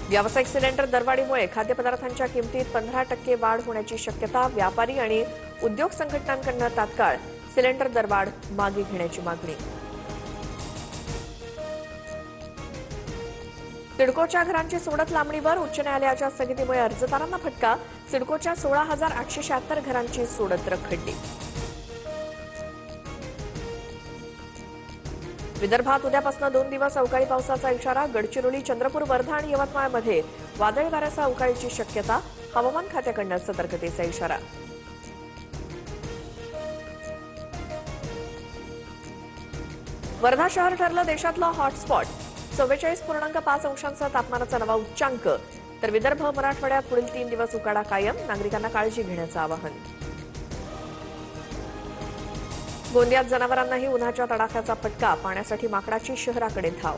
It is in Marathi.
व्यावसायिक सिलेंडर दरवाढीमुळे खाद्यपदार्थांच्या किमतीत 15% वाढ होण्याची शक्यता. व्यापारी आणि उद्योग संघटनांकडून तात्काळ सिलेंडर दरवाढ मागे घेण्याची मागणी. सिडकोच्या घरांची सोडत लांबणीवर. उच्च न्यायालयाच्या स्थगितीमुळे अर्जदारांना फटका. सिडकोच्या 16,876 घरांची सोडत रखडली. विदर्भात उद्यापासून 2 दिवस अवकाळी पावसाचा इशारा. गडचिरोली, चंद्रपूर, वर्धा आणि यवतमाळमध्ये वादळी वाऱ्यासह अवकाळीची शक्यता. हवामान खात्याकडून सतर्कतेचा इशारा. वर्धा शहर ठरलं देशातलं हॉटस्पॉट. 44.5 अंशांचा तापमानाचा नवा उच्चांक. तर विदर्भ, मराठवाड्यात पुढील 3 दिवस उकाडा कायम. नागरिकांना काळजी घेण्याचं आवाहन. गोंदियात जनावरांनाही उन्हाच्या तडाख्याचा फटका. पाण्यासाठी माकडाची शहराकडे धाव.